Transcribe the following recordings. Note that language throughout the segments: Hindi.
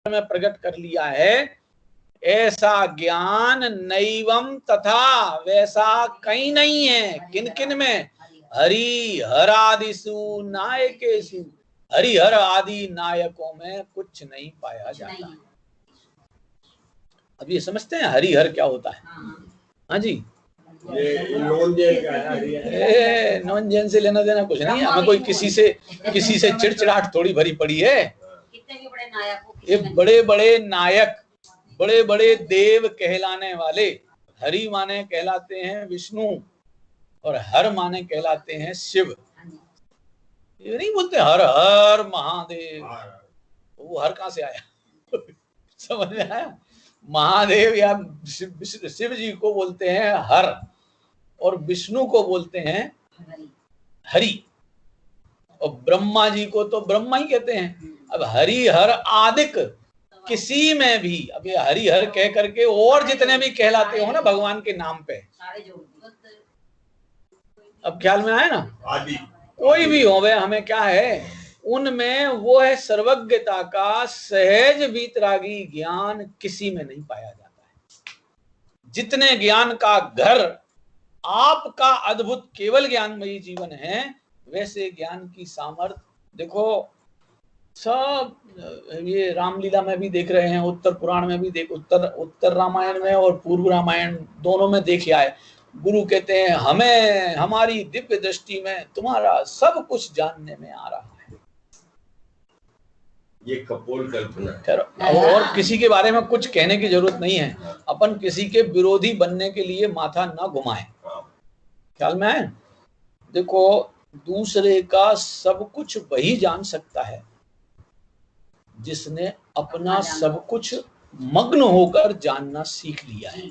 में प्रकट कर लिया है, ऐसा ज्ञान नैवम तथा, वैसा कहीं नहीं है। किन किन में? हरि हरादिषु नायकेषु, हरिहर आदि नायकों में कुछ नहीं पाया जाता है। अब ये समझते हैं हरिहर क्या होता है? हाँ जी, ये नॉन जैन का है। नॉन जैन से लेना देना कुछ नहीं। हमें कोई किसी से चिड़चिड़ाहट थोड़ी भरी पड़ी है। ये बड़े बड़े नायक, बड़े बड़े देव कहलाने वाले, हरि माने कहलाते हैं विष्णु और हर माने कहलाते हैं शिव। ये नहीं बोलते हर हर महादेव, वो हर कहाँ से आया? समझ में आया? महादेव या शिव जी को बोलते हैं हर, और विष्णु को बोलते हैं हरि, और ब्रह्मा जी को तो ब्रह्मा ही कहते हैं। अब हरि हर आदिक किसी में भी, अब ये हरि हर कह करके और जितने भी कहलाते हो ना भगवान के नाम पे, अब ख्याल में आया ना? कोई भी हो वे, हमें क्या है, उनमें वो है सर्वज्ञता का सहज वीतरागी ज्ञान किसी में नहीं पाया जाता है। जितने ज्ञान का घर आपका अद्भुत केवल ज्ञानमयी जीवन है, वैसे ज्ञान की सामर्थ्य देखो सब ये रामलीला में भी देख रहे हैं, उत्तर पुराण में भी देख, उत्तर रामायण में और पूर्व रामायण दोनों में देखिए आए। गुरु कहते हैं हमें हमारी दिव्य दृष्टि में तुम्हारा सब कुछ जानने में आ रहा है। ये कपोल कल्पना। और किसी के बारे में कुछ कहने की जरूरत नहीं है। अपन किसी के विरोधी बनने के लिए माथा ना घुमाएं। ख्याल में आए? देखो, दूसरे का सब कुछ वही जान सकता है जिसने अपना सब कुछ मग्न होकर जानना सीख लिया है।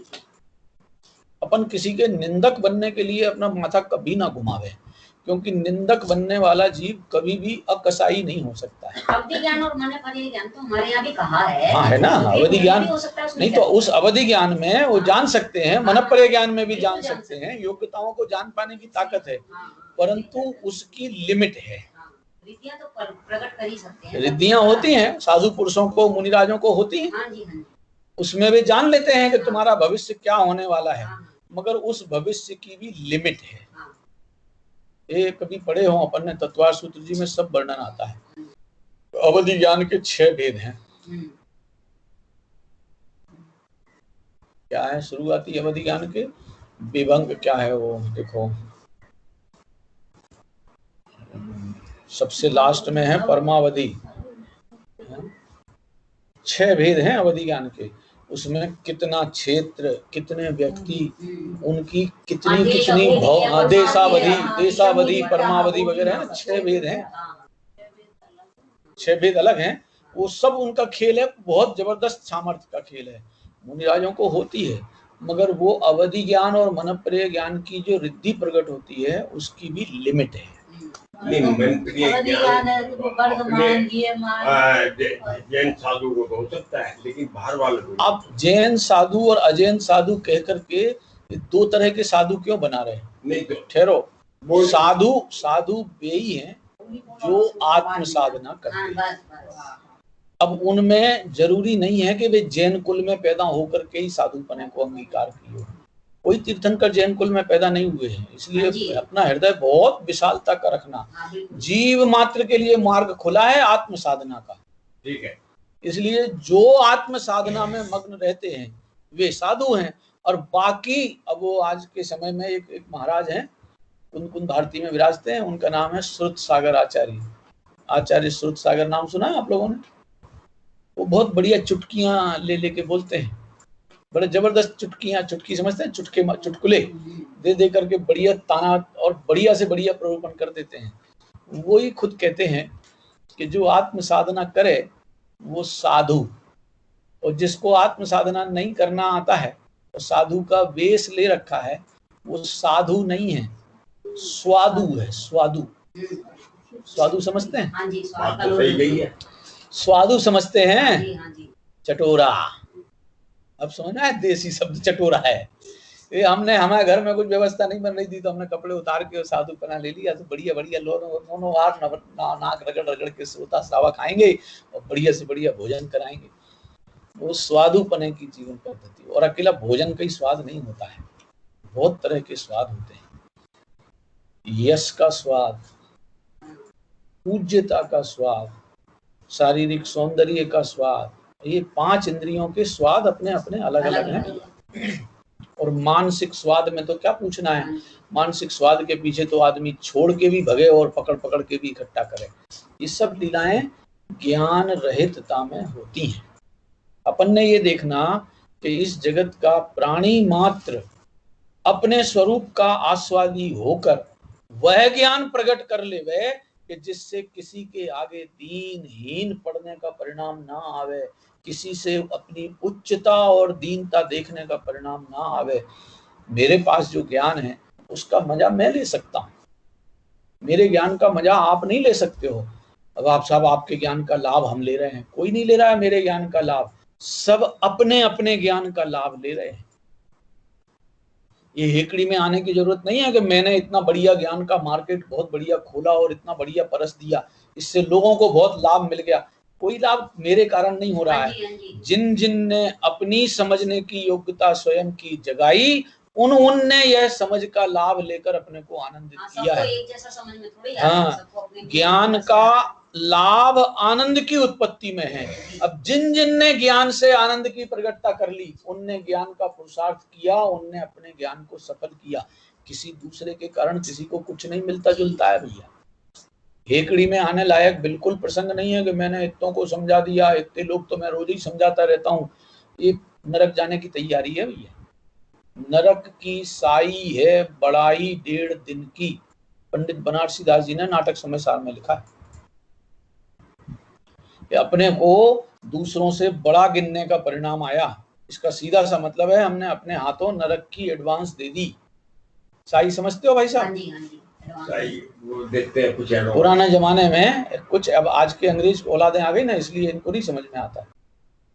अपन किसी के निंदक बनने के लिए अपना माथा कभी ना घुमावे, क्योंकि निंदक बनने वाला जीव कभी भी अकसाई नहीं हो सकता है। अवधि ज्ञान और मनोपर्य ज्ञान तो हमारे यहाँ भी कहा है। हाँ है ना, अवधि ज्ञान नहीं तो उस अवधि ज्ञान में वो जान सकते हैं, मनोपर्य ज्ञान में भी जान सकते हैं, योग्यताओं को जान पाने की ताकत है, परंतु उसकी लिमिट है। रिद्धियां तो प्रकट कर ही सकते हैं। रिद्धियां होती हैं, साधु पुरुषों को, मुनिराजों को होती हैं। उसमें भी जान लेते हैं कि तुम्हारा भविष्य क्या होने वाला है, मगर उस भविष्य की भी लिमिट है। ये कभी पढ़े हो अपन ने, तत्वार सूत्र जी में सब वर्णन आता है। तो अवधि ज्ञान के 6 भेद हैं। क्या है शुरुआती अवधि ज्ञान के? विभंग क्या है वो देखो, सबसे लास्ट में है परमावधि। 6 भेद हैं अवधि ज्ञान के। उसमें कितना क्षेत्र, कितने व्यक्ति, उनकी कितनी देशावधि, परमावधि वगैरह है ना, 6 भेद हैं। 6 भेद अलग हैं। वो सब उनका खेल है, बहुत जबरदस्त सामर्थ्य का खेल है, मुनिराजों को होती है, मगर वो अवधि ज्ञान और मनोपर्य ज्ञान की जो रिद्धि प्रकट होती है उसकी भी लिमिट है। जैन साधु को हो सकता है, लेकिन बाहर वाले को। अब जैन साधु और अजैन साधु कह करके 2 तरह के साधु क्यों बना रहे हैं? नहीं तो ठहरो, साधु वे ही हैं जो आत्म साधना करते हैं। अब उनमें जरूरी नहीं है कि वे जैन कुल में पैदा होकर के ही साधुपने को अंगीकार किए। कोई तीर्थंकर जैन कुल में पैदा नहीं हुए हैं, इसलिए अपना हृदय बहुत विशालता का रखना। जीव मात्र के लिए मार्ग खुला है आत्म साधना का, ठीक है। इसलिए जो आत्म साधना में मग्न रहते हैं वे साधु हैं। और बाकी, अब वो आज के समय में एक महाराज हैं, कुंद भारती में विराजते हैं, उनका नाम है श्रुत सागर आचार्य। आचार्य श्रुत सागर नाम सुना है आप लोगों ने? वो बहुत बढ़िया चुटकियां ले लेके बोलते हैं, बड़े जबरदस्त चुटकियां, चुटकी समझते हैं, चुटकुले दे दे करके बढ़िया ताना और बढ़िया से बढ़िया प्ररूपण कर देते हैं। वो ही खुद कहते हैं कि जो आत्म साधना करे वो साधु, और जिसको आत्म साधना नहीं करना आता है तो साधु का वेश ले रखा है, वो साधु नहीं है, स्वादु है। स्वादु समझते हैं? हाँ जी, स्वादु समझते हैं, चटोरा। अब समझना है, देसी शब्द चटोरा है। ये हमारे घर में कुछ व्यवस्था नहीं बन रही थी तो हमने कपड़े उतार के साधुपना ले लिया, तो बढ़िया दोनों हाथ नाक रगड़ के सोता सावा खाएंगे और बढ़िया से बढ़िया भोजन कराएंगे। वो स्वादुपने की जीवन पद्धति। और अकेला भोजन का ही स्वाद नहीं होता है, बहुत तरह के स्वाद होते हैं। यश का स्वाद, पूज्यता का स्वाद, शारीरिक सौंदर्य का स्वाद, ये 5 इंद्रियों के स्वाद अपने अपने अलग अलग हैं। और मानसिक स्वाद में तो क्या पूछना है, मानसिक स्वाद के पीछे तो आदमी छोड़ के भी भगे और पकड़ पकड़ के भी इकट्ठा करे। ये सब लीलाएं ज्ञान रहितता में होती हैं। अपन ने ये देखना कि इस जगत का प्राणी मात्र अपने स्वरूप का आस्वादी होकर वह ज्ञान प्रकट कर ले वे कि जिससे किसी के आगे दीनहीन पड़ने का परिणाम ना आवे, किसी से अपनी उच्चता और दीनता देखने का परिणाम ना आवे। मेरे पास जो ज्ञान है उसका मजा मैं ले सकता हूँ, मेरे ज्ञान का मजा आप नहीं ले सकते हो। अब आप साहब आपके ज्ञान का लाभ हम ले रहे हैं, कोई नहीं ले रहा है मेरे ज्ञान का लाभ, सब अपने अपने ज्ञान का लाभ ले रहे हैं। ये हेकड़ी में आने की जरूरत नहीं है कि मैंने इतना बढ़िया ज्ञान का मार्केट बहुत बढ़िया खोला और इतना बढ़िया परस दिया, इससे लोगों को बहुत लाभ मिल गया। कोई लाभ मेरे कारण नहीं हो रहा है। जिन जिन ने अपनी समझने की योग्यता स्वयं की जगाई, उनने यह समझ का लाभ लेकर अपने को आनंदित किया है। एक जैसा समझ में थोड़ी हाँ, ज्ञान का लाभ आनंद की उत्पत्ति में है। अब जिन जिन ने ज्ञान से आनंद की प्रकटता कर ली, उनने ज्ञान का पुरुषार्थ किया, उनने अपने ज्ञान को सफल किया। किसी दूसरे के कारण किसी को कुछ नहीं मिलता जुलता है भैया। हेकड़ी में आने लायक बिल्कुल प्रसंग नहीं है कि मैंने इतनों को समझा दिया, इतने लोग तो मैं रोज ही समझाता रहता हूँ। ये नरक जाने की तैयारी है भैया। नरक की साई है बड़ाई 1.5 दिन की, पंडित बनारसी दास जी ने नाटक समय सार में लिखा है। अपने को दूसरों से बड़ा गिनने का परिणाम आया, इसका सीधा सा मतलब है हमने अपने हाथों नरक की एडवांस दे दी। साई समझते हो भाई साहब? साई वो देखते हैं कुछ पुराने जमाने में कुछ, अब आज के अंग्रेज औलादें आ गई ना, इसलिए इनको नहीं समझ में आता है।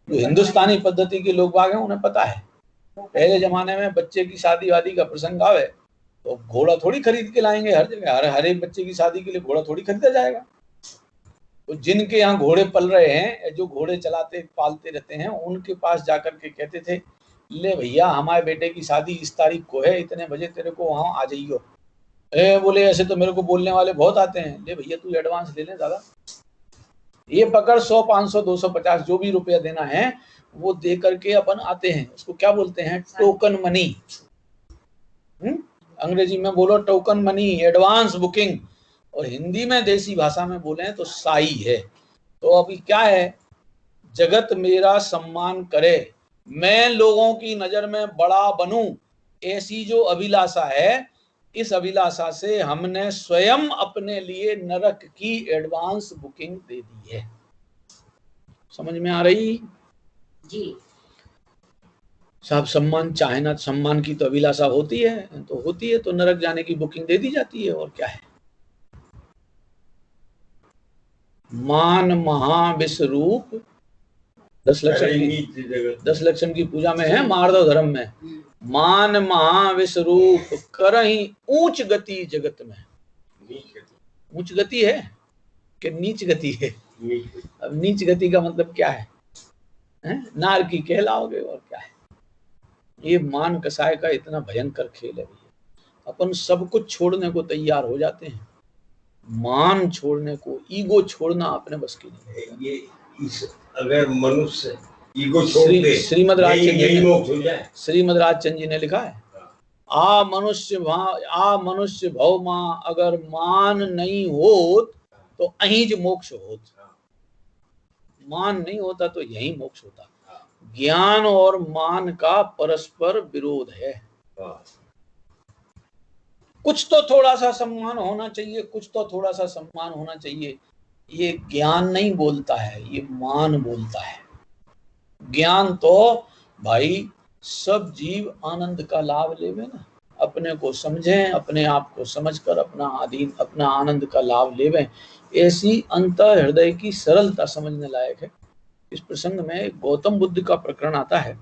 जो हिंदुस्तानी पद्धति के लोग बाग हैं उन्हें पता है। पहले जमाने में बच्चे की शादी वादी का प्रसंग आवे तो घोड़ा थोड़ी खरीद के लाएंगे हर जगह, हर एक बच्चे की शादी के लिए घोड़ा थोड़ी खरीदा जाएगा। तो जिनके यहाँ घोड़े पल रहे हैं, जो घोड़े चलाते पालते रहते हैं, उनके पास जाकर के कहते थे, ले भैया हमारे बेटे की शादी इस तारीख को है, इतने बजे तेरे को वहां आ जाइयो। बोले ऐसे तो मेरे को बोलने वाले बहुत आते हैं, ले भैया तू एडवांस ले ले दादा, ये पकड़ 100 500 250 जो भी रुपया देना है वो दे करके अपन आते हैं। उसको क्या बोलते हैं? Token money. अंग्रेजी में बोलो टोकन मनी, एडवांस बुकिंग, और हिंदी में देसी भाषा में बोले तो साई है। तो अभी क्या है, जगत मेरा सम्मान करे, मैं लोगों की नजर में बड़ा बनूं, ऐसी जो अभिलाषा है, इस अभिलाषा से हमने स्वयं अपने लिए नरक की एडवांस बुकिंग दे दी है। समझ में आ रही जी? साहब सम्मान चाहे ना, सम्मान की तो अभिलाषा होती है तो नरक जाने की बुकिंग दे दी जाती है। और क्या है, मान महाविश्वरूप 10 लक्षण की पूजा में है, मार्दव धर्म में, मान महाविश्वरूप करहि ऊंच गति जगत में। ऊंच गति है कि नीच गति है? अब नीच गति का मतलब क्या है? नार की कहलाओगे, और क्या है? ये मान कसाय का इतना भयंकर खेल है भैया। अपन सब कुछ छोड़ने को तैयार हो जाते हैं, मान छोड़ने को, ईगो छोड़ना अपने बस की नहीं। ये अगर मनुष्य ईगो छोड़ दे, श्रीमद राजचंद जी ने लिखा है, आ मनुष्य भव मां अगर मान नहीं होत तो अहिज मोक्ष होत। मान नहीं होता तो यही मोक्ष होता। ज्ञान और मान का परस्पर विरोध है। कुछ तो थोड़ा सा सम्मान होना चाहिए, कुछ तो थोड़ा सा सम्मान होना चाहिए। ये ज्ञान नहीं बोलता है, ये मान बोलता है। ज्ञान तो भाई सब जीव आनंद का लाभ लेवे ना, अपने को समझें, अपने आप को समझकर अपना आनंद का लाभ लेवें। ऐसी अंतः हृदय की सरलता समझने लायक है। इस प्रसंग में गौतम बुद्ध का प्रकरण आता है।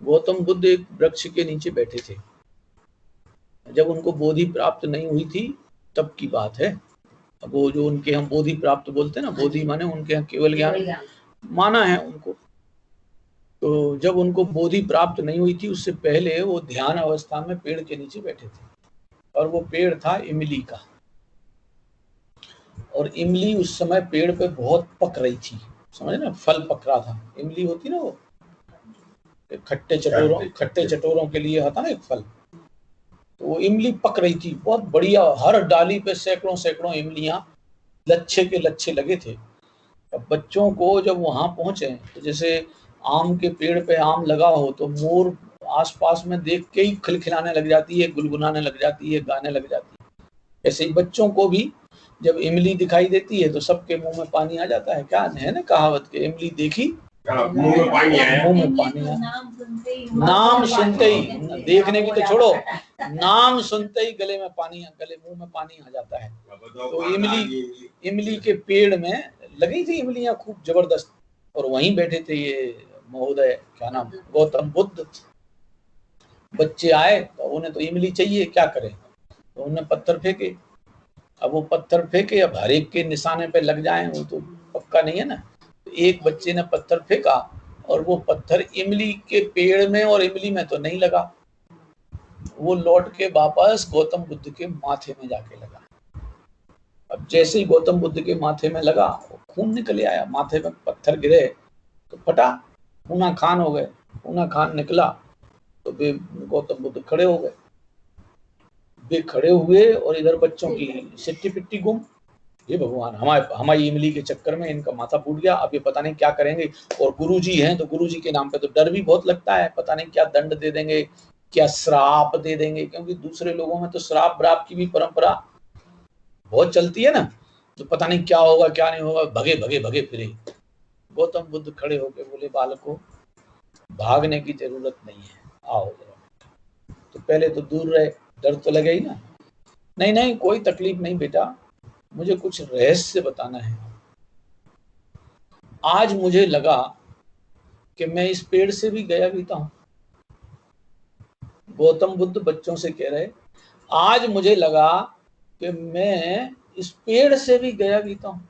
गौतम बुद्ध एक वृक्ष के नीचे बैठे थे, जब उनको बोधि प्राप्त नहीं हुई थी तब की बात है। अब वो जो उनके हम बोधि प्राप्त बोलते हैं ना, बोधि माने उनके यहाँ केवल ज्ञान माना है उनको। तो जब उनको बोधि प्राप्त नहीं हुई थी उससे पहले वो ध्यान अवस्था में पेड़ के नीचे बैठे थे, और वो पेड़ था इमली का। और इमली उस समय पेड़ पे बहुत पक रही थी, समझ ना, फल पक रहा था। इमली होती ना वो खट्टे चटोरों के लिए होता ना एक फल, तो वो इमली पक रही थी बहुत बढ़िया। हर डाली पे सैकड़ों सैकड़ों इमलियां लच्छे के लच्छे लगे थे। अब बच्चों को जब वहां पहुंचे तो जैसे आम के पेड़ पे आम लगा हो तो मोर आसपास में देख के ही खिलखिलाने लग जाती है, गुनगुनाने लग जाती है, गाने लग जाती है। ऐसे ही बच्चों को भी जब इमली दिखाई देती है तो सबके मुंह में पानी आ जाता है। क्या है ना कहावत के, इमली देखी मुंह में पानी आया। मुंह में पानी आया। नाम सुनते ही, देखने की तो छोड़ो, नाम सुनते ही गले मुंह में पानी आ जाता है। तो इमली के पेड़ में लगी थी इमलियां खूब जबरदस्त, और वहीं बैठे थे ये महोदय, क्या नाम, गौतम बुद्ध। बच्चे आए तो उन्हें तो इमली चाहिए, क्या करें, तो उन्हें पत्थर फेंके। अब वो पत्थर फेंके, अब हर एक के निशाने पे लग जाए वो तो पक्का नहीं है ना। तो एक बच्चे ने पत्थर फेंका और वो पत्थर इमली के पेड़ में और इमली में तो नहीं लगा, वो लौट के वापस गौतम बुद्ध के माथे में जाके लगा। अब जैसे ही गौतम बुद्ध के माथे में लगा खून निकल आया, माथे में पत्थर गिरे तो फटा, खूना खान हो गए। खूना खान निकला तो वे गौतम बुद्ध खड़े हो गए। वे खड़े हुए और इधर बच्चों की सिट्टी पिट्टी गुम। ये भगवान, हमारी इमली के चक्कर में इनका माथा फूट गया, अब ये पता नहीं क्या करेंगे। और गुरुजी हैं तो गुरुजी के नाम पे तो डर भी बहुत लगता है, पता नहीं क्या दंड दे देंगे, क्या श्राप दे देंगे, क्योंकि दूसरे लोगों में तो श्राप ब्राप की भी परंपरा बहुत चलती है ना, तो पता नहीं क्या होगा क्या नहीं होगा, भगे भगे भगे फिरे। गौतम बुद्ध खड़े होके बोले, बालकों भागने की जरूरत नहीं है, आओ जरा। तो पहले तो दूर रहे, डर तो लगे ही ना। नहीं नहीं कोई तकलीफ नहीं बेटा, मुझे कुछ रहस्य बताना है। आज मुझे लगा कि मैं इस पेड़ से भी गया बीता हूं। गौतम बुद्ध बच्चों से कह रहे, आज मुझे लगा कि मैं इस पेड़ से भी गया बीता हूं।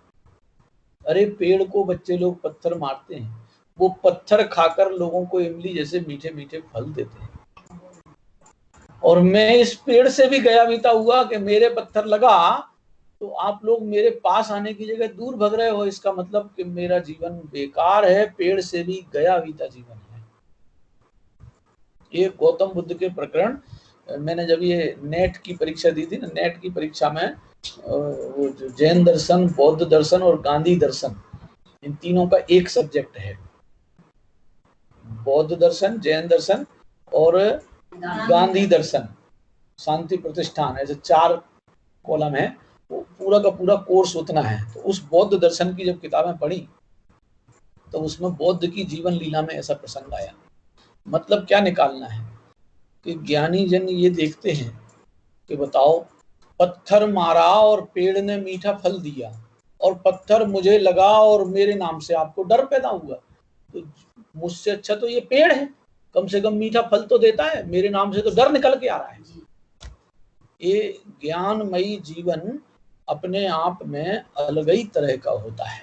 अरे पेड़ को बच्चे लोग पत्थर मारते हैं, वो पत्थर खाकर लोगों को इमली जैसे मीठे मीठे फल देते हैं, और मैं इस पेड़ से भी गया बीता हुआ कि मेरे पत्थर लगा तो आप लोग मेरे पास आने की जगह दूर भग रहे हो। इसका मतलब कि मेरा जीवन बेकार है, पेड़ से भी गया बीता जीवन है। ये गौतम बुद्ध के प्रकरण, मैंने जब ये नेट की परीक्षा दी थी ना, नेट की परीक्षा में वो जैन दर्शन, बौद्ध दर्शन और गांधी दर्शन, इन तीनों का एक सब्जेक्ट है। बौद्ध दर्शन, जैन दर्शन और गांधी दर्शन, शांति प्रतिष्ठान, ऐसे 4 कॉलम है। वो पूरा का पूरा कोर्स उतना है। तो उस बौद्ध दर्शन की जब किताबें पढ़ी तो उसमें बौद्ध की जीवन लीला में ऐसा प्रसंग आया। मतलब क्या निकालना है कि ज्ञानी जन ये देखते हैं कि बताओ, पत्थर मारा और पेड़ ने मीठा फल दिया, और पत्थर मुझे लगा और मेरे नाम से आपको डर पैदा हुआ, तो मुझसे अच्छा तो ये पेड़ है, कम से कम मीठा फल तो देता है, मेरे नाम से तो डर निकल के आ रहा है। ये ज्ञानमयी जीवन अपने आप में अलग ही तरह का होता है।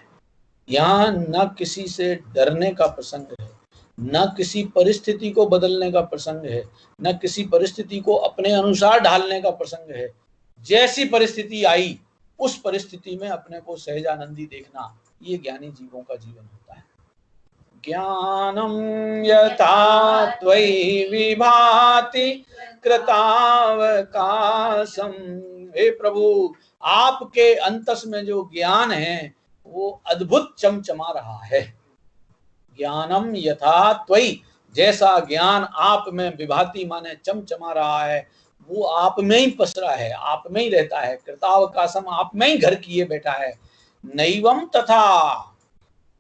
यहाँ न किसी से डरने का प्रसंग है, न किसी परिस्थिति को बदलने का प्रसंग है, न किसी परिस्थिति को अपने अनुसार ढालने का प्रसंग है। जैसी परिस्थिति आई उस परिस्थिति में अपने को सहजानंदी देखना, ये ज्ञानी जीवों का जीवन होता है। ज्ञानम यथा त्वयि विभाति कृतावकाशम। हे प्रभु, आपके अंतस में जो ज्ञान है वो अद्भुत चमचमा रहा है। ज्ञानम यथा त्वयि, जैसा ज्ञान आप में विभाति माने चमचमा रहा है, वो आप में ही पसरा है, आप में ही रहता है। कृतावकाशम, आप में ही घर किए बैठा है। नैवम तथा,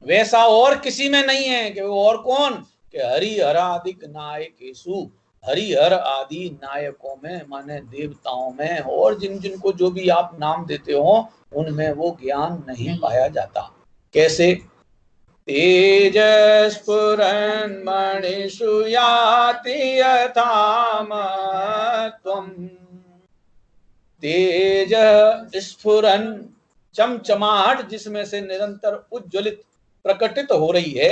वैसा और किसी में नहीं है। कि वो और कौन, कि हरिहरादिक नायकेषु, हरिहर आदि नायकों में माने देवताओं में, और जिन जिनको जो भी आप नाम देते हो उनमें वो ज्ञान नहीं पाया जाता। कैसे, तेज स्फुरन् मणिषु याति यथा मत्वम्। तेज स्फुरन्, चमचमाहट जिसमें से निरंतर उज्ज्वलित प्रकटित हो रही है।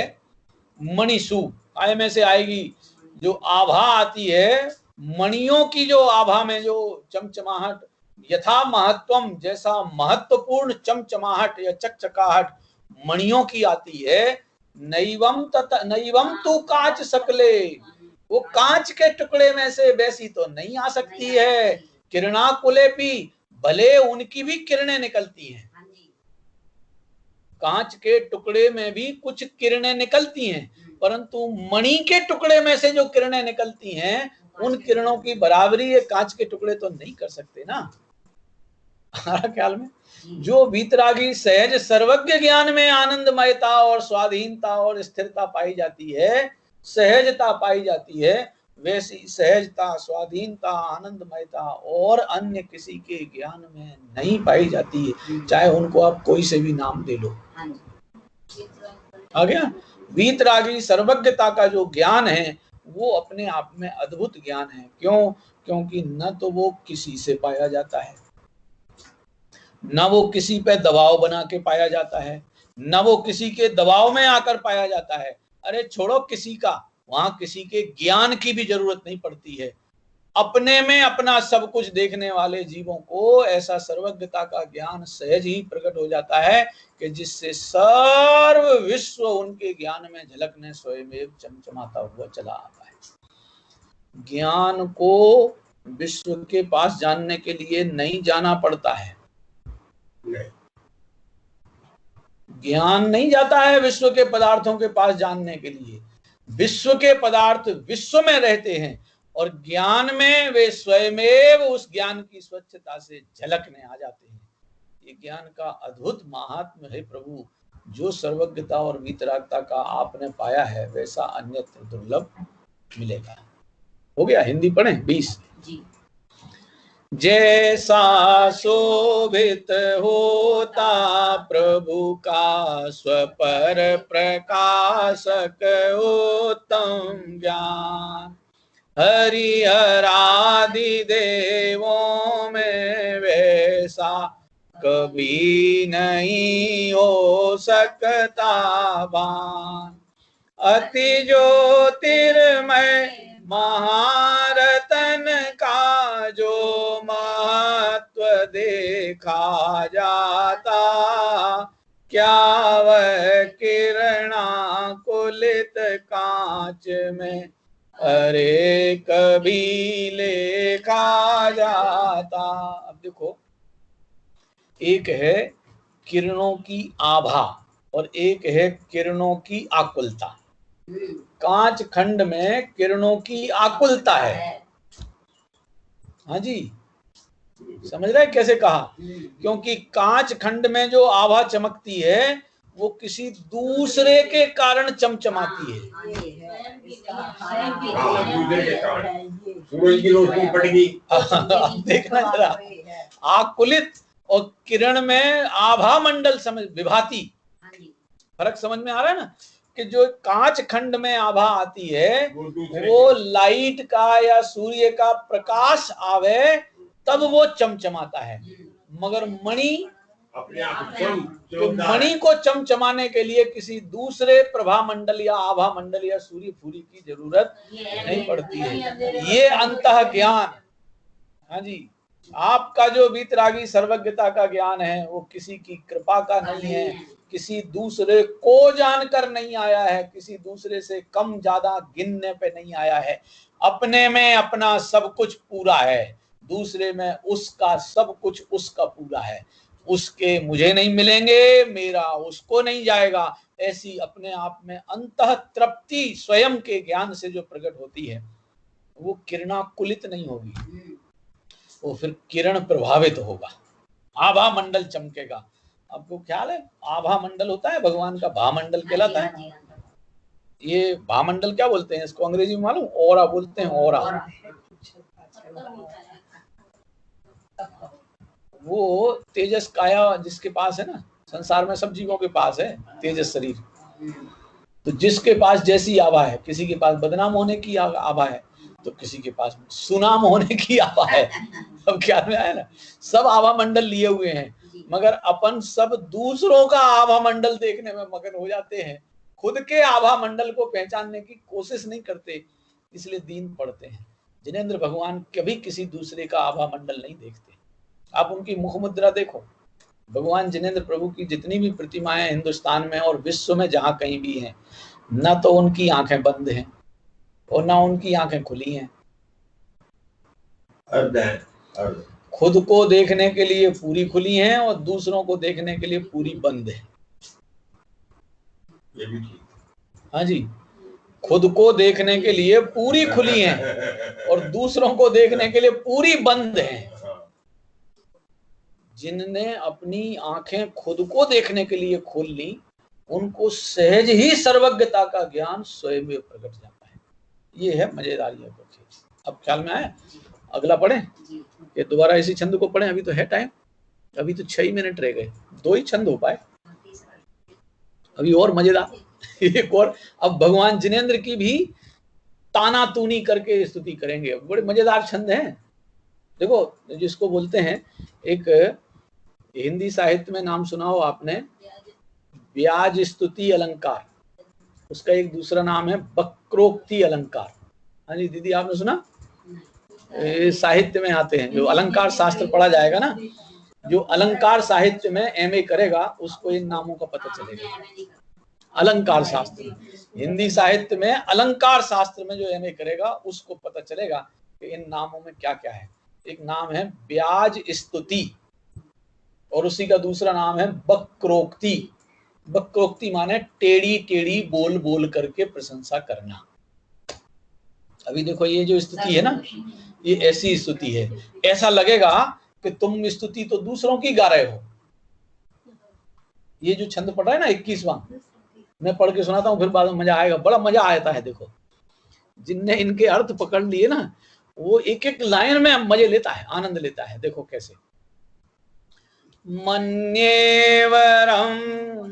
मणिषु काय में से आएगी? जो आभा आती है, मणियों की जो आभा में जो चमचमाहट, यथा महत्वम, जैसा महत्वपूर्ण चमचमाहट या चकचकाहट मणियों की आती है, नैवम तू कांच सकले, वो कांच के टुकड़े में से वैसी तो नहीं आ सकती है। किरणाकुले भी, भले उनकी भी किरणें निकलती हैं, कांच के टुकड़े में भी कुछ किरणें निकलती हैं, परंतु मणि के टुकड़े में से जो किरणें निकलती हैं, उन किरणों की बराबरी ये कांच के टुकड़े तो नहीं कर सकते ना। हमारा ख्याल में जो वीतरागी सहज सर्वज्ञ ज्ञान में आनंदमयता और स्वाधीनता और स्थिरता पाई जाती है, सहजता पाई जाती है, वैसी सहजता, स्वाधीनता, आनंदमयता और अन्य किसी के ज्ञान में नहीं पाई जाती है, चाहे उनको आप कोई से भी नाम दे लो। आ गया? वीतरागी सर्वज्ञता का जो ज्ञान है वो अपने आप में अद्भुत ज्ञान है। क्यों? क्योंकि न तो वो किसी से पाया जाता है, न वो किसी पे दबाव बना के पाया जाता है, न वो किसी के दबाव में आकर पाया जाता है। अरे छोड़ो किसी का, वहां किसी के ज्ञान की भी जरूरत नहीं पड़ती है। अपने में अपना सब कुछ देखने वाले जीवों को ऐसा सर्वज्ञता का ज्ञान सहज ही प्रकट हो जाता है कि जिससे सर्व विश्व उनके ज्ञान में झलकने स्वयं चमचमाता हुआ चला आता है। ज्ञान को विश्व के पास जानने के लिए नहीं जाना पड़ता है, ज्ञान नहीं जाता है विश्व के पदार्थों के पास जानने के लिए। विश्व के पदार्थ विश्व में रहते हैं और ज्ञान में वे स्वयमेव उस ज्ञान की स्वच्छता से झलकने आ जाते हैं। ये ज्ञान का अद्भुत महात्म्य है प्रभु, जो सर्वज्ञता और वीतरागता का आपने पाया है वैसा अन्यत्र दुर्लभ मिलेगा। हो गया? हिंदी पढ़ें 20। जैसा शोभित होता प्रभु का स्वपर प्रकाशक उत्तम ज्ञान, हरिहरादि देवों में वैसा कभी नहीं हो सकता भान। अति ज्योतिर्मय महारतन का जो महत्व देखा जाता, क्या वह किरणाकुलित कांच में अरे कभी लेखा जाता। अब देखो, एक है किरणों की आभा और एक है किरणों की आकुलता। कांच खंड में किरणों की आकुलता है। हाँ जी, समझ रहे कैसे कहा? क्योंकि कांच खंड में जो आभा चमकती है वो किसी दूसरे के कारण चमचमाती है। सूरज की रोशनी पड़ेगी। अब देखना जरा, आकुलित और किरण में आभा मंडल समझ, विभाती, फर्क समझ में आ रहा है ना? कि जो कांच खंड में आभा आती है वो लाइट का या सूर्य का प्रकाश आवे तब वो चमचमाता है, मगर मणि मणि को चमचमाने के लिए किसी दूसरे प्रभा मंडल या आभा मंडल या सूर्य फूरी की जरूरत नहीं पड़ती है। ये अंतः ज्ञान। हाँ जी, आपका जो वीतरागी सर्वज्ञता का ज्ञान है वो किसी की कृपा का नहीं है, किसी दूसरे को जानकर नहीं आया है, किसी दूसरे से कम ज्यादा गिनने पे नहीं आया है। अपने में अपना सब कुछ पूरा है, दूसरे में उसका सब कुछ उसका पूरा है। उसके मुझे नहीं मिलेंगे, मेरा उसको नहीं जाएगा। ऐसी अपने आप में अंतः तृप्ति स्वयं के ज्ञान से जो प्रकट होती है वो किरणाकुलित नहीं होगी, वो फिर किरण प्रभावित होगा, आभा मंडल चमकेगा। आपको ख्याल है आभा मंडल होता है भगवान का, भामंडल कहलाता है। ये भामंडल क्या बोलते हैं इसको अंग्रेजी में मालूम? ओरा बोलते हैं, ओरा। वो तेजस काया जिसके पास है ना, संसार में सब जीवों के पास है तेजस शरीर। तो जिसके पास जैसी आभा है, किसी के पास बदनाम होने की आभा है तो किसी के पास सुनाम होने की आभा है। अब क्या में आया ना, सब आभा मंडल लिए हुए हैं, मगर अपन सब दूसरों का आभा मंडल देखने में मगन हो जाते हैं। खुद के आभा मंडल को पहचानने की कोशिश नहीं करते, इसलिए दीन पड़ते हैं। जिनेंद्र भगवान कभी किसी दूसरे का आभा मंडल नहीं देखते। आप उनकी मुख मुद्रा देखो, भगवान जिनेंद्र प्रभु की जितनी भी प्रतिमाएं हिंदुस्तान में और विश्व में जहां कहीं भी हैं, ना तो उनकी आंखें बंद हैं और ना उनकी आंखें खुली हैं। खुद को देखने के लिए पूरी खुली हैं और दूसरों को देखने के लिए पूरी बंद है। ये भी ठीक। हाँ जी, खुद को देखने के लिए पूरी खुली हैं और दूसरों को देखने के लिए पूरी बंद हैं। जिनने अपनी आंखें खुद को देखने के लिए खोल ली, उनको सहज ही सर्वज्ञता का ज्ञान स्वयं में प्रकट जाता है। ये है मजेदार ये खेल। अब ख्याल में आया? अगला पढ़ें ये दोबारा इसी छंद को पढ़ें, अभी तो है टाइम, अभी तो 6 मिनट रह गए, 2 ही छंद हो पाए, अभी और मजेदार एक और। अब भगवान जिनेंद्र की भी ताना तूनी करके स्तुति करेंगे। बड़े मजेदार छंद हैं। देखो, जिसको बोलते हैं, एक हिंदी साहित्य में नाम सुना हो आपने, ब्याज स्तुति अलंकार, उसका एक दूसरा नाम है वक्रोक्ति अलंकार। हाँ जी दीदी, आपने सुना? साहित्य में आते हैं, जो अलंकार शास्त्र पढ़ा जाएगा ना, जो अलंकार साहित्य में एमए करेगा उसको इन नामों का पता चलेगा। अलंकार शास्त्र, हिंदी साहित्य में अलंकार शास्त्र में जो एमए करेगा उसको पता चलेगा कि इन नामों में क्या क्या है। एक नाम है ब्याज स्तुति और उसी का दूसरा नाम है वक्रोक्ति। वक्रोक्ति माने टेढ़ी टेढ़ी बोल बोल करके प्रशंसा करना। अभी देखो ये जो स्तुति है ना, ये ऐसी स्तुति है, ऐसा लगेगा कि तुम स्तुति तो दूसरों की गा रहे हो। ये जो छंद पढ़ रहा है ना 21वां, मैं पढ़ के सुनाता हूँ, फिर बाद में मजा आएगा, बड़ा मजा आता है। देखो, जिनने इनके अर्थ पकड़ लिए ना, वो एक एक लाइन में मजे लेता है, आनंद लेता है। देखो कैसे। मन्येवरं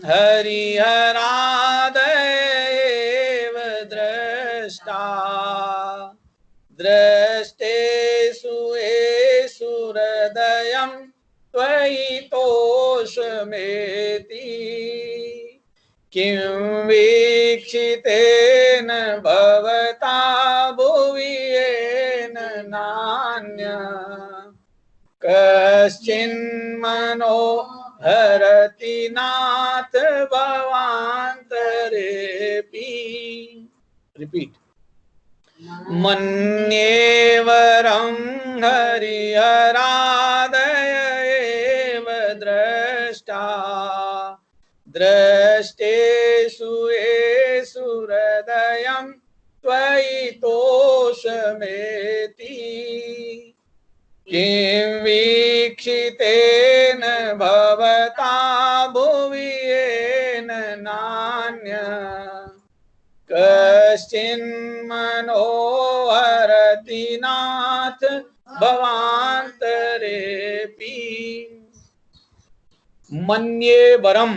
हरिहरादेव द्रष्टा द्रष्टेषु येषु हृदयं त्वयि तोषमेति किं वीक्षितेन भवता भुवि येन नान्य कश्चिन्मनो हरति नाथ भवान्तरेऽपि। रिपीट। मन्येवरं हरिहरादय एव द्रष्टा द्रष्टेषु येषु हृदयं त्वयि तोषमेति किं वीक्षितेन भवता भुवि येन नान्य कश्चिन्मनो हरति नाथ भवान्तरेऽपि। मन्ये वरम,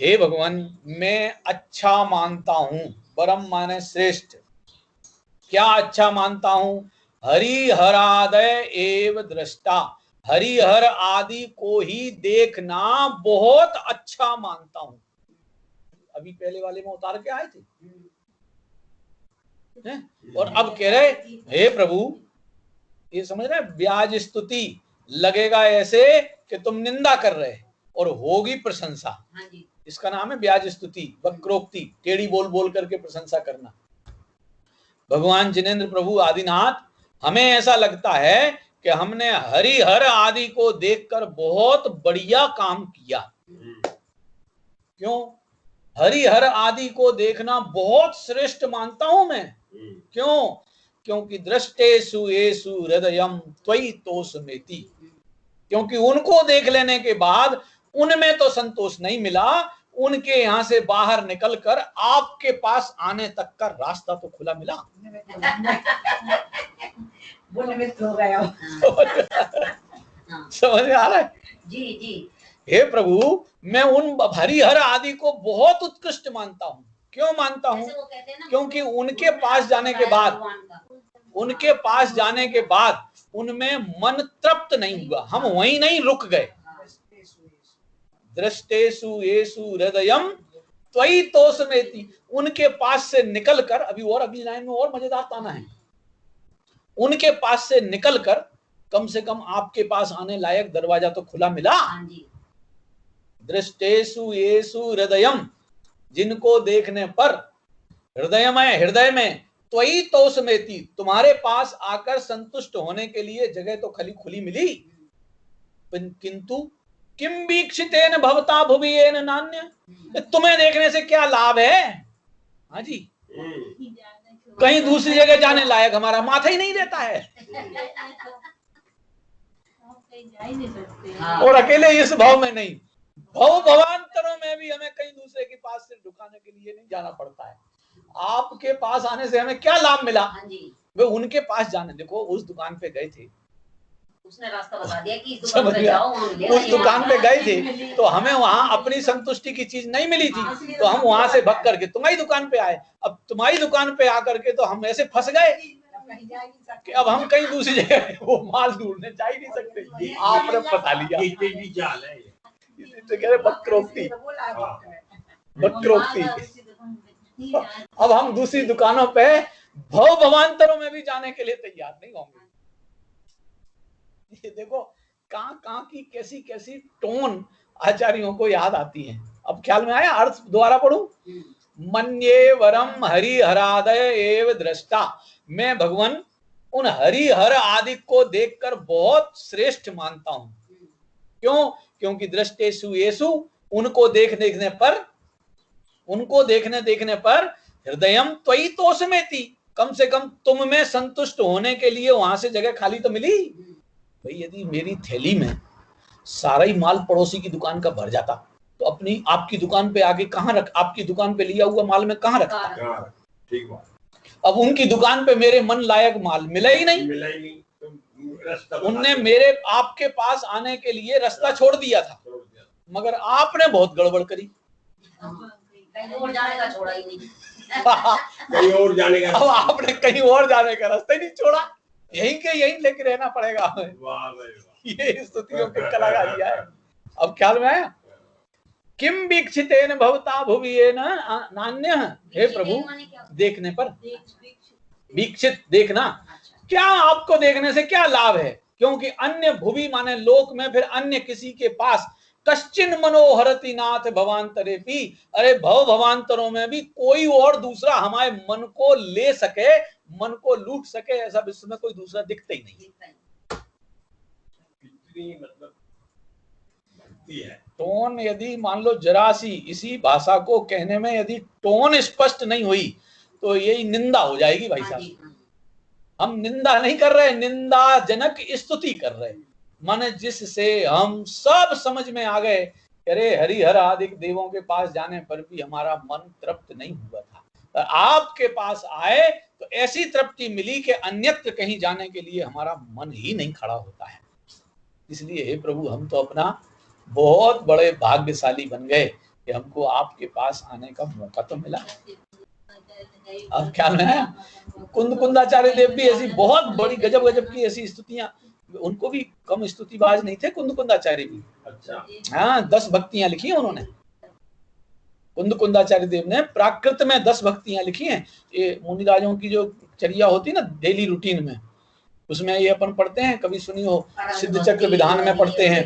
हे भगवान मैं अच्छा मानता हूं। वरम माने श्रेष्ठ। क्या अच्छा मानता हूं? हरिहरादय एव दृष्टा, हरिहर आदि को ही देखना बहुत अच्छा मानता हूं। अभी पहले वाले में उतार के आए थे और अब कह रहे हे प्रभु, ये समझ रहे, ब्याज स्तुति लगेगा ऐसे कि तुम निंदा कर रहे और होगी प्रशंसा। इसका नाम है ब्याज स्तुति, वक्रोक्ति, टेढ़ी बोल बोल करके प्रशंसा करना। भगवान जिनेंद्र प्रभु आदिनाथ, हमें ऐसा लगता है कि हमने हरिहर आदि को देखकर बहुत बढ़िया काम किया। क्यों? हरिहर आदि को देखना बहुत श्रेष्ठ मानता हूं मैं। क्यों? क्योंकि दृष्टेषु येषु हृदयं त्वयि तोषमेति, क्योंकि उनको देख लेने के बाद उनमें तो संतोष नहीं मिला, उनके यहाँ से बाहर निकलकर आपके पास आने तक का रास्ता तो खुला मिला। समझ में आ रहा है? जी जी। हे प्रभु, मैं उन हरिहर आदि को बहुत उत्कृष्ट मानता हूँ। क्यों मानता हूँ? क्योंकि उनके पास जाने के बाद उनमें मन तृप्त नहीं हुआ, हम वहीं नहीं रुक गए। दृष्टेषु येषु हृदयं त्वयि तोषमेति, उनके पास से निकलकर, अभी और अगली लाइन में और मजेदार ताना है, उनके पास से निकलकर कम से कम आपके पास आने लायक दरवाजा तो खुला मिला। हाँ जी। दृष्टेषु येषु हृदयम, जिनको देखने पर, हृदय में त्वयि तोषमेति, तुम्हारे पास आकर संतुष्ट होने के लिए जगह तो खुली मिली, किंतु किम वीक्षितेन भवता भुवियेन नान्य, तुम्हें देखने से क्या लाभ है। हाँ जी, कहीं दूसरी जगह जाने लायक हमारा माथा ही नहीं देता है, और अकेले इस भाव में नहीं, भवांतरों में भी हमें कहीं दूसरे के पास से ढुकाने के लिए नहीं जाना पड़ता है। आपके पास आने से हमें क्या लाभ मिला। वे उनके पास जाने, देखो उस दुकान पे गए थे, उसने रास्ता बता दिया कि इस दुकान पे जाओ, उस दुकान पे गए थे तो हमें वहां अपनी संतुष्टि की चीज नहीं मिली थी, तो हम वहां से भाग करके तुम्हारी दुकान पे आए। अब तुम्हारी दुकान पे आकर के तो हम ऐसे फंस गए कि अब हम कहीं दूसरी जगह वो माल ढूंढने जा ही नहीं सकते। आपने फंसा लिया, तो कह रहे बकरोक्ति, बकरोक्ति। अब हम दूसरी दुकानों पे भवांतरों में भी जाने के लिए तैयार नहीं होंगे। ये देखो कहां की कैसी कैसी टोन आचार्यों को याद आती है। अब ख्याल में आया, अर्थ दोबारा पढ़ूं। मन्ये वरम हरिहरादय एव दृष्टा, मैं भगवान उन हरिहर आदि को देखकर बहुत श्रेष्ठ मानता हूं। क्यों? क्योंकि दृष्टेषु येषु, उनको देखने पर हृदयम त्वयि तोषमेति, कम से कम तुम में संतुष्ट होने के लिए वहां से जगह खाली तो मिली। भाई यदि मेरी थैली में सारा ही माल पड़ोसी की दुकान का भर जाता तो अपनी आपकी दुकान पे आके कहाँ रख, आपकी दुकान पे लिया हुआ माल में कहाँ रखता। ठीक बात। अब उनकी दुकान पे मेरे मन लायक माल मिला ही नहीं, उनने मेरे आपके पास आने के लिए रास्ता छोड़ दिया था, मगर आपने बहुत गड़बड़ करी, कहीं और जाने का छोड़ा ही नहीं। कहीं और जाने का, अब आपने कहीं और जाने का रास्ता ही नहीं छोड़ा, यहीं के यहीं लेके रहना पड़ेगा हमें। ये स्तुतियों की कलाकारी है। अब ख्याल में आया, किम वीक्षितेन भवता भुवियेन नान्य, हे प्रभु देखने पर, वीक्षित देखना, क्या आपको देखने से क्या लाभ है, क्योंकि अन्य भुवि माने लोक में, फिर अन्य किसी के पास कश्चिन मनोहरति नाथ भवांतरेपि, अरे भवांतरों में भी कोई और दूसरा हमारे मन को ले सके, मन को लूट सके, ऐसा विश्व में कोई दूसरा दिखता ही नहीं। कितनी मतलब भक्ति है। टोन यदि मान लो जरा सी इसी भाषा को कहने में यदि टोन स्पष्ट नहीं हुई तो यही निंदा हो जाएगी भाई साहब। हम निंदा नहीं कर रहे, निंदा जनक स्तुति कर रहे, माने जिससे हम सब समझ में आ गए, अरे हरिहर आदि देवों के पास जाने पर भी हमारा मन तृप्त नहीं हुआ था, आपके पास आए तो ऐसी तृप्ति मिली कि अन्यत्र कहीं जाने के लिए हमारा मन ही नहीं खड़ा होता है। इसलिए हे प्रभु, हम तो अपना बहुत बड़े भाग्यशाली बन गए कि हमको आपके पास आने का मौका तो मिला। अब ख्याल में है, कुंदाचार्य देव भी ऐसी बहुत बड़ी गजब की ऐसी स्तुतियां, उनको भी कम स्तुतिबाज नहीं थे कुंदाचार्य भी। अच्छा। हाँ, 10 भक्तियां लिखी हैं उन्होंने। कुंदाचार्य देव ने प्राकृत में 10 भक्तियां लिखी हैं। ये मुनिराजों की जो चर्या होती है ना डेली रूटीन में, उसमें ये अपन पढ़ते हैं, कभी सुनी हो, सिद्ध चक्र विधान में पढ़ते हैं,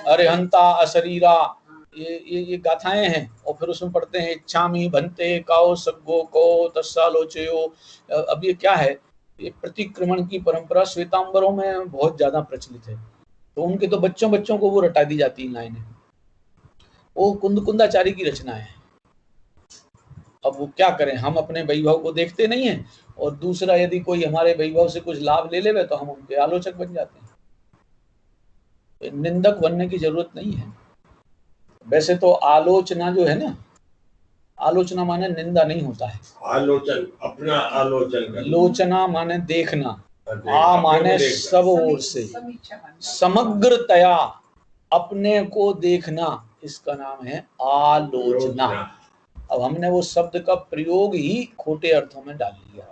अरिहंता अशरीरा, ये गाथाएं हैं, और फिर उसमें पढ़ते हैं इच्छामि भंते काओ सग्गो को तस्सालोचयो। अब ये क्या है, ये प्रतिक्रमण की परंपरा श्वेतांबरों में बहुत ज्यादा प्रचलित है, तो उनके तो बच्चों को वो रटा दी जाती है लाइनें, वो कुंदाचार्य की रचना है। अब वो क्या करें, हम अपने वैभव को देखते नहीं हैं, और दूसरा यदि कोई हमारे वैभव से कुछ लाभ ले लेवे तो हम उनके आलोचक बन जाते हैं। तो निंदक बनने की जरूरत नहीं है। वैसे तो आलोचना जो है ना, आलोचना माने निंदा नहीं होता है, आलोचन, अपना आलोचन, लोचना माने देखना, आ माने सब ओर से, समग्रतया अपने को देखना, इसका नाम है आलोचना। अब हमने वो शब्द का प्रयोग ही खोटे अर्थों में डाल लिया।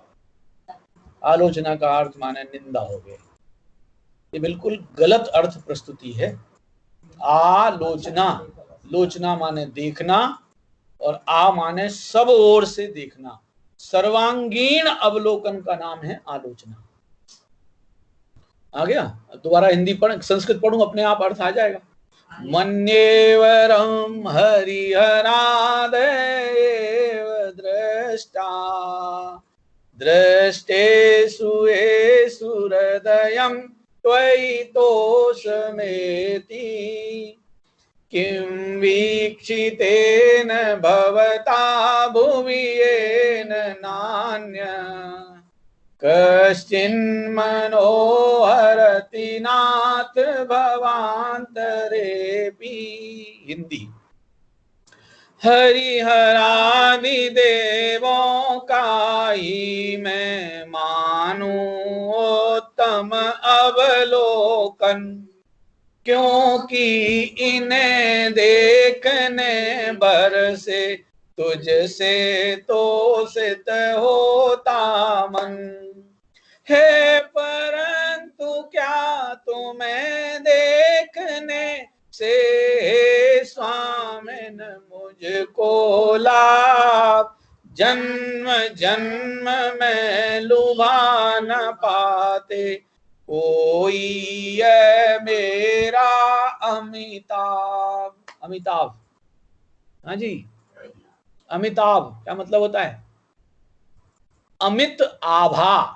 आलोचना का अर्थ माने निंदा हो गए, ये बिल्कुल गलत अर्थ प्रस्तुति है। आलोचना, लोचना माने देखना, और आ माने सब ओर से देखना। सर्वांगीण अवलोकन का नाम है आलोचना। आ गया? दोबारा हिंदी पढ़, संस्कृत पढ़ूं, अपने आप अर्थ आ जाएगा। मन्येवरं हरिहरादेव द्रष्टा दृष्टेषु येषु हृदयं त्वयि तोषमेति किं वीक्षितेन भवता भुवि येन नान्य कश्चिन्मनोहरति नाथ भवान्तरेऽपि। हिंदी। हरिहरादि देवों का ही मैं मानूं उत्तम अवलोकन, क्योंकि इन्हें देखने भर से तुझसे तोषित होता मन है। परंतु क्या तुम्हें देखने से स्वामिन मुझको लाभ जन्म जन्म में लुभा न पाते कोई है मेरा अमिताभ। अमिताभ, हाँ जी, अमिताभ क्या मतलब होता है? अमित आभा।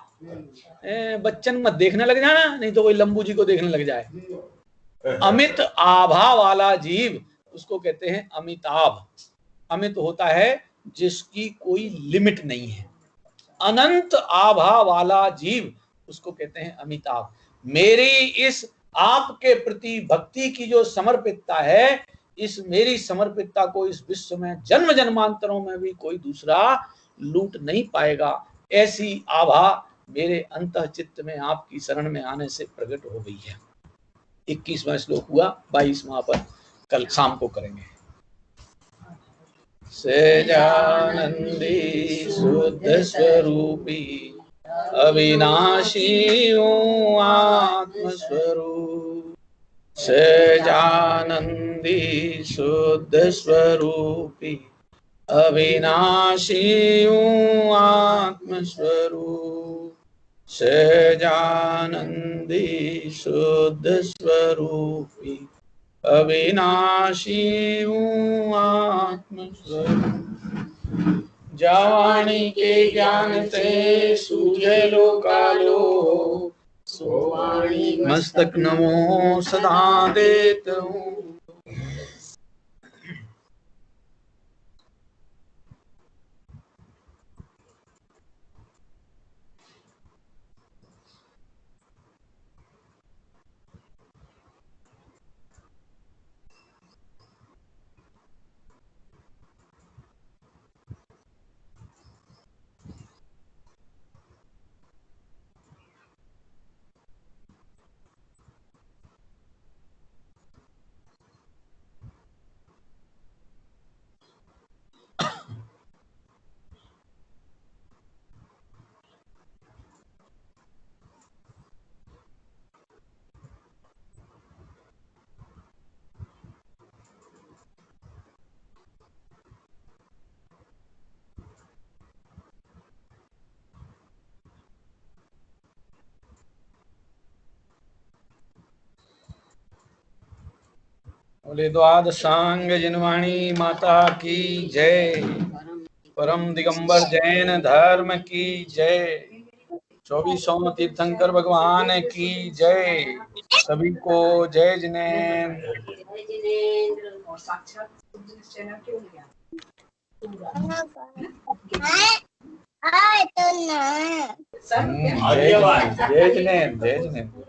बच्चन मत देखने लग जाना, नहीं तो कोई लंबू जी को देखने लग जाए। अमित आभा वाला जीव उसको कहते हैं अमिताभ। अमित होता है जिसकी कोई लिमिट नहीं है। अनंत आभा वाला जीव उसको कहते हैं अमिताभ। मेरी इस आपके प्रति भक्ति की जो समर्पितता है, इस मेरी समर्पितता को इस विश्व में जन्म जन्मांतरों में भी कोई दूसरा लूट नहीं पाएगा। ऐसी आभा मेरे अंतः चित्त में आपकी शरण में आने से प्रकट हो गई है। 21वां श्लोक हुआ, 22वां पर कल शाम को करेंगे। सहजानंदी शुद्ध स्वरूपी अविनाशी हूँ आत्मस्वरूप। सहजानंदी शुद्ध स्वरूपी अविनाशी हूँ आत्मस्वरूप। सहजानंदी शुद्ध स्वरूपी अविनाशी हूँ आत्मस्वरूप। जावाणी के ज्ञान से सूझे लोकालो, सोवाणी मस्तक नमो सदा देत हूँ। बोले द्वादशांग जिनवाणी माता की जय। परम दिगंबर जैन धर्म की जय। 24 तीर्थंकर भगवान की जय। सभी को जय जिनेन्द्र। और साक्षात चैनल क्यों गया? जय जिनेन्द्र, जय जिनेन्द्र।